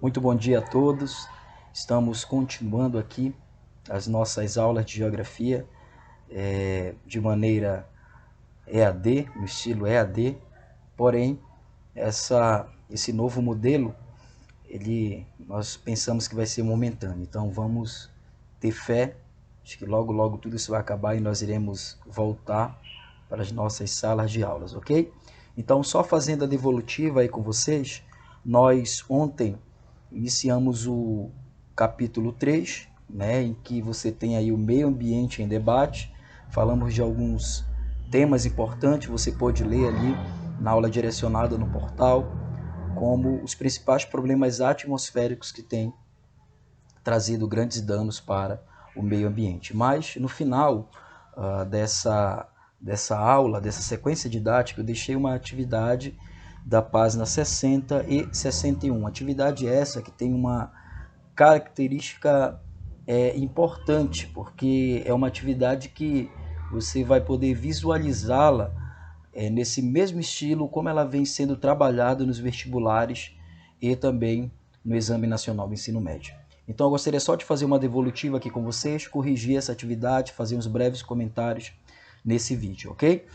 Muito bom dia a todos. Estamos continuando aqui as nossas aulas de geografia de maneira EAD, no estilo EAD. Porém, esse novo modelo, nós pensamos que vai ser momentâneo. Então vamos ter fé. Acho que logo, logo tudo isso vai acabar e nós iremos voltar para as nossas salas de aulas, ok? Então, só fazendo a devolutiva aí com vocês, nós ontem iniciamos o capítulo 3, né, em que você tem aí o meio ambiente em debate. Falamos de alguns temas importantes, você pode ler ali na aula direcionada no portal, como os principais problemas atmosféricos que têm trazido grandes danos para o meio ambiente. Mas no final dessa aula, dessa sequência didática, eu deixei uma atividade da página 60 e 61. Atividade essa que tem uma característica importante, porque é uma atividade que você vai poder visualizá-la nesse mesmo estilo como ela vem sendo trabalhada nos vestibulares e também no Exame Nacional do Ensino Médio. Então eu gostaria só de fazer uma devolutiva aqui com vocês, corrigir essa atividade, fazer uns breves comentários nesse vídeo, ok?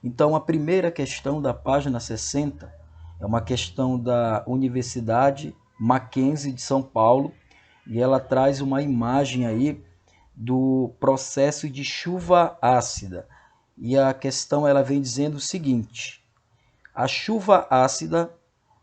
Então a primeira questão da página 60 é uma questão da Universidade Mackenzie de São Paulo, e ela traz uma imagem aí do processo de chuva ácida. E a questão ela vem dizendo o seguinte: a chuva ácida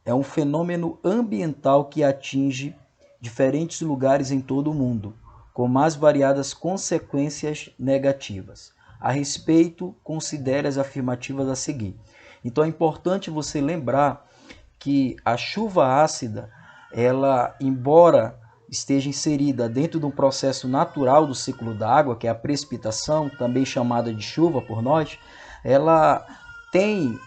é um fenômeno ambiental que atinge diferentes lugares em todo o mundo, com mais variadas consequências negativas. A respeito, considere as afirmativas a seguir. Então é importante você lembrar que a chuva ácida, ela, embora esteja inserida dentro de um processo natural do ciclo da água, que é a precipitação, também chamada de chuva por nós, ela tem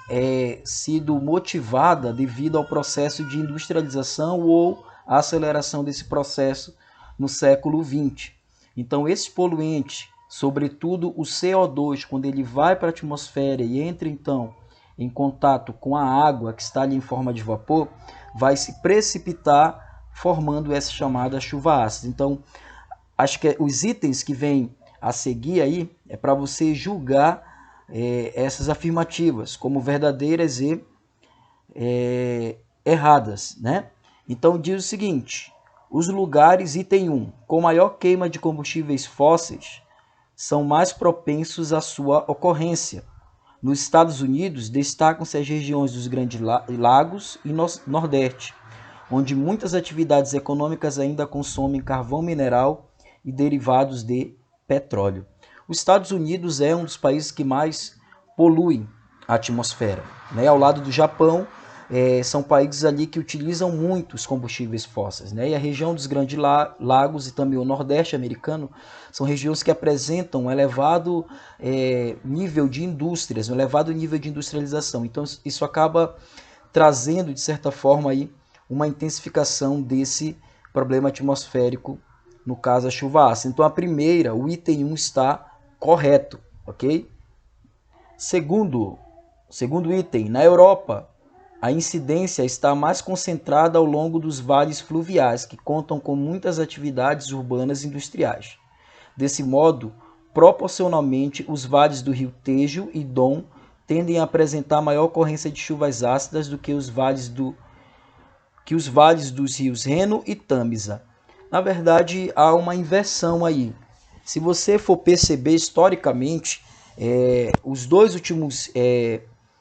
sido motivada devido ao processo de industrialização ou a aceleração desse processo no século XX. Então, esse poluente, sobretudo o CO2, quando ele vai para a atmosfera e entra então em contato com a água que está ali em forma de vapor, vai se precipitar formando essa chamada chuva ácida. Então, acho que os itens que vêm a seguir aí é para você julgar essas afirmativas como verdadeiras e erradas, né? Então diz o seguinte: os lugares, item 1, com maior queima de combustíveis fósseis são mais propensos à sua ocorrência. Nos Estados Unidos, destacam-se as regiões dos Grandes Lagos e Nordeste, onde muitas atividades econômicas ainda consomem carvão mineral e derivados de petróleo. Os Estados Unidos é um dos países que mais poluem a atmosfera, né? Ao lado do Japão, são países ali que utilizam muitos combustíveis fósseis, né? E a região dos Grandes Lagos e também o Nordeste americano são regiões que apresentam um elevado nível de indústrias, um elevado nível de industrialização. Então isso acaba trazendo, de certa forma, aí, uma intensificação desse problema atmosférico, no caso a chuva ácida. Então a primeira, o item 1 está correto, ok? Segundo item, na Europa, a incidência está mais concentrada ao longo dos vales fluviais, que contam com muitas atividades urbanas e industriais. Desse modo, proporcionalmente, os vales do rio Tejo e Dom tendem a apresentar maior ocorrência de chuvas ácidas do que os vales dos rios Reno e Tâmisa. Na verdade, há uma inversão aí. Se você for perceber historicamente, os dois últimos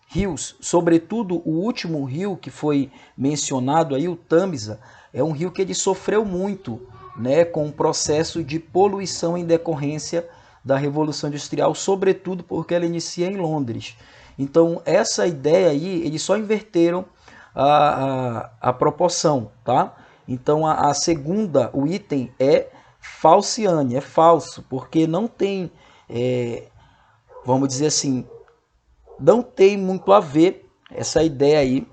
rios, sobretudo o último rio que foi mencionado aí, o Tâmisa, é um rio que ele sofreu muito, né, com o processo de poluição em decorrência da Revolução Industrial, sobretudo porque ela inicia em Londres. Então, essa ideia aí, eles só inverteram a proporção, tá? Então, a segunda, o item é falciane, é falso, porque não tem, vamos dizer assim, não tem muito a ver essa ideia aí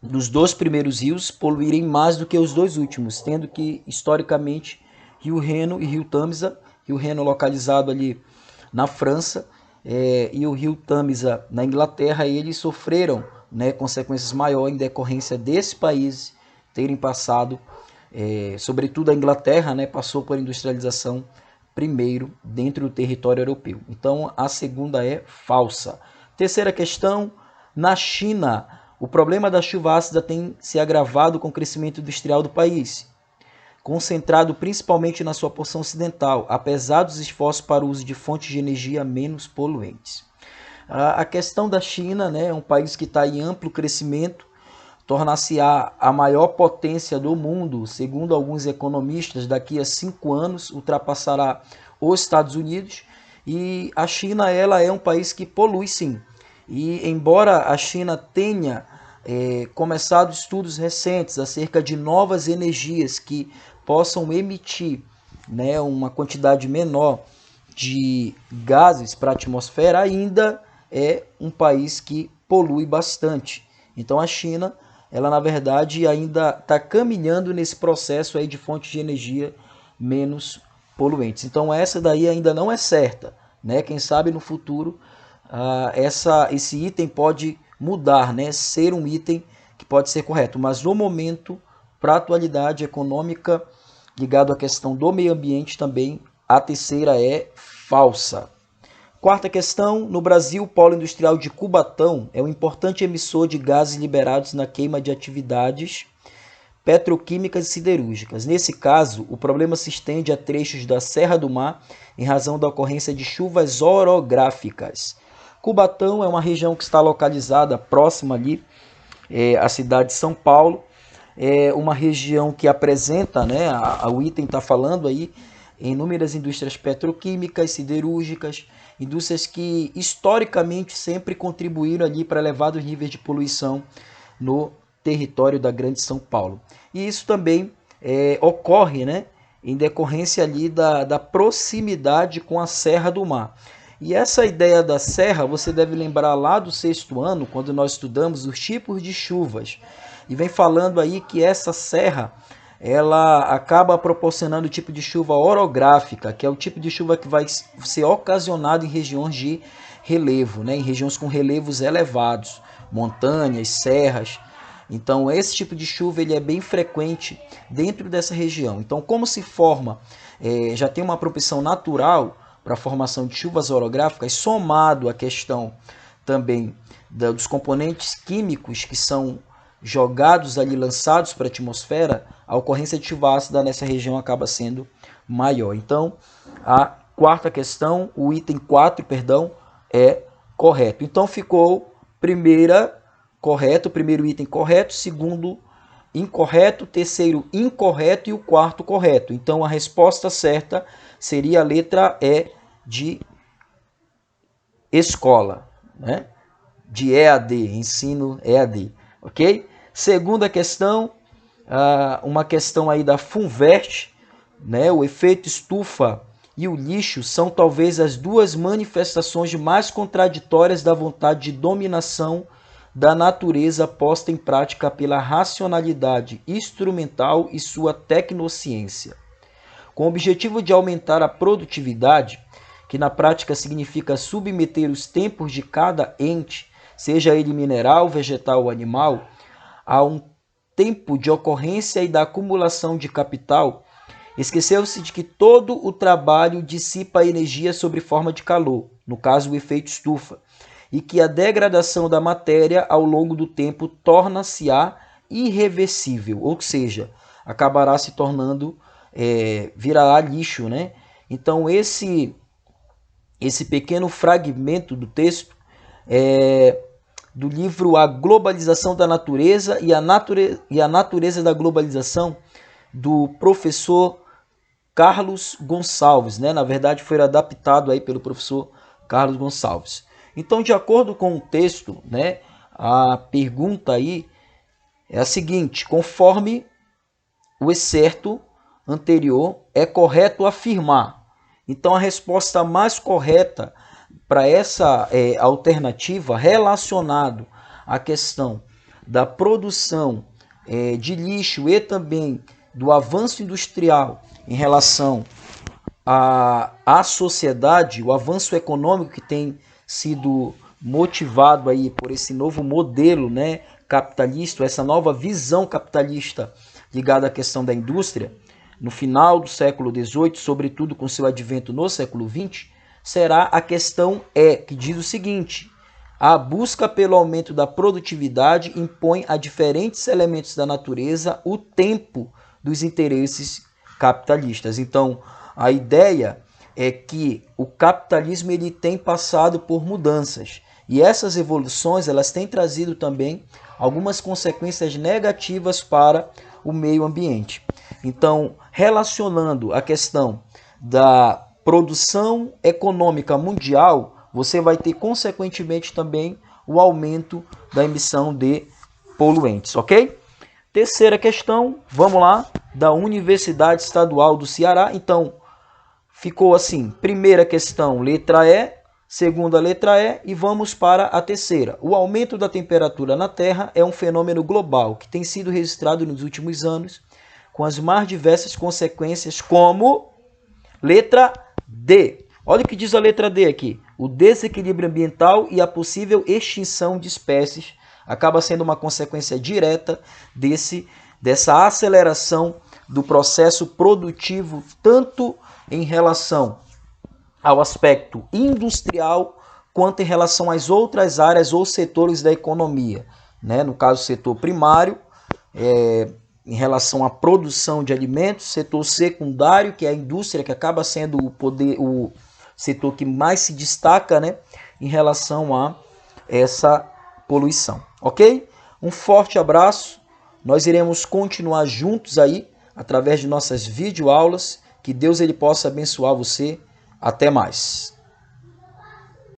dos dois primeiros rios poluírem mais do que os dois últimos, tendo que, historicamente, Rio Reno e Rio Tâmisa, Rio Reno localizado ali na França, e o Rio Tâmisa na Inglaterra, eles sofreram, né, consequências maiores em decorrência desse país terem passado, sobretudo a Inglaterra, né, passou por industrialização primeiro dentro do território europeu. Então a segunda é falsa. Terceira questão, na China, o problema da chuva ácida tem se agravado com o crescimento industrial do país, concentrado principalmente na sua porção ocidental, apesar dos esforços para o uso de fontes de energia menos poluentes. A questão da China, né, é um país que está em amplo crescimento, tornar-se-á a maior potência do mundo, segundo alguns economistas, daqui a 5 anos ultrapassará os Estados Unidos, e a China ela é um país que polui sim. E embora a China tenha começado estudos recentes acerca de novas energias que possam emitir, né, uma quantidade menor de gases para a atmosfera, ainda é um país que polui bastante. Então a China, ela na verdade ainda está caminhando nesse processo aí de fontes de energia menos poluentes. Então essa daí ainda não é certa, né? Quem sabe no futuro esse item pode mudar, né? Ser um item que pode ser correto, mas no momento, para a atualidade econômica ligado à questão do meio ambiente também, a terceira é falsa. Quarta questão, no Brasil, o polo industrial de Cubatão é um importante emissor de gases liberados na queima de atividades petroquímicas e siderúrgicas. Nesse caso, o problema se estende a trechos da Serra do Mar em razão da ocorrência de chuvas orográficas. Cubatão é uma região que está localizada próxima ali à cidade de São Paulo. É uma região que apresenta, né, o item está falando aí, inúmeras indústrias petroquímicas, siderúrgicas, indústrias que historicamente sempre contribuíram ali para elevados níveis de poluição no território da Grande São Paulo. E isso também ocorre, né, em decorrência ali da proximidade com a Serra do Mar. E essa ideia da serra, você deve lembrar lá do 6º ano, quando nós estudamos os tipos de chuvas. E vem falando aí que essa serra, ela acaba proporcionando o tipo de chuva orográfica, que é o tipo de chuva que vai ser ocasionado em regiões de relevo, né? Em regiões com relevos elevados, montanhas, serras. Então esse tipo de chuva ele é bem frequente dentro dessa região. Então como se forma, já tem uma propensão natural para a formação de chuvas orográficas, somado à questão também dos componentes químicos que são jogados ali, lançados para a atmosfera, a ocorrência de chuva ácida nessa região acaba sendo maior. Então, a quarta questão, o item 4, perdão, é correto. Então, ficou primeiro item correto, segundo incorreto, terceiro incorreto e o quarto correto. Então, a resposta certa seria a letra E de escola, né? De EAD, ensino EAD, ok? Segunda questão, uma questão aí da Funvert, né? O efeito estufa e o lixo são talvez as duas manifestações mais contraditórias da vontade de dominação da natureza posta em prática pela racionalidade instrumental e sua tecnociência. Com o objetivo de aumentar a produtividade, que na prática significa submeter os tempos de cada ente, seja ele mineral, vegetal ou animal, a um tempo de ocorrência e da acumulação de capital, esqueceu-se de que todo o trabalho dissipa energia sob forma de calor, no caso o efeito estufa, e que a degradação da matéria ao longo do tempo torna-se-á irreversível, ou seja, acabará se tornando, virará lixo, né? Então esse pequeno fragmento do texto do livro A Globalização da Natureza e a Natureza da Globalização, do professor Carlos Gonçalves, né? Na verdade foi adaptado aí pelo professor Carlos Gonçalves. Então, de acordo com o texto, né, a pergunta aí é a seguinte: conforme o excerto anterior, é correto afirmar. Então, a resposta mais correta para essa alternativa relacionado à questão da produção de lixo e também do avanço industrial em relação à sociedade, o avanço econômico que tem sido motivado aí por esse novo modelo, né, capitalista, essa nova visão capitalista ligada à questão da indústria, no final do século XVIII, sobretudo com seu advento no século XX, será a questão E, que diz o seguinte: a busca pelo aumento da produtividade impõe a diferentes elementos da natureza o tempo dos interesses capitalistas. Então, a ideia é que o capitalismo ele tem passado por mudanças e essas evoluções elas têm trazido também algumas consequências negativas para o meio ambiente. Então, relacionando a questão da produção econômica mundial, você vai ter consequentemente também o aumento da emissão de poluentes, ok? Terceira questão, vamos lá, da Universidade Estadual do Ceará. Então, ficou assim, primeira questão, letra E, segunda letra E, e vamos para a terceira. O aumento da temperatura na Terra é um fenômeno global que tem sido registrado nos últimos anos, com as mais diversas consequências, como letra D. Olha o que diz a letra D aqui. O desequilíbrio ambiental e a possível extinção de espécies acaba sendo uma consequência direta dessa aceleração do processo produtivo, tanto em relação ao aspecto industrial, quanto em relação às outras áreas ou setores da economia, né? No caso, setor primário, em relação à produção de alimentos, setor secundário, que é a indústria, que acaba sendo o setor que mais se destaca, né, em relação a essa poluição, ok? Um forte abraço, nós iremos continuar juntos aí, através de nossas videoaulas, que Deus ele possa abençoar você, até mais.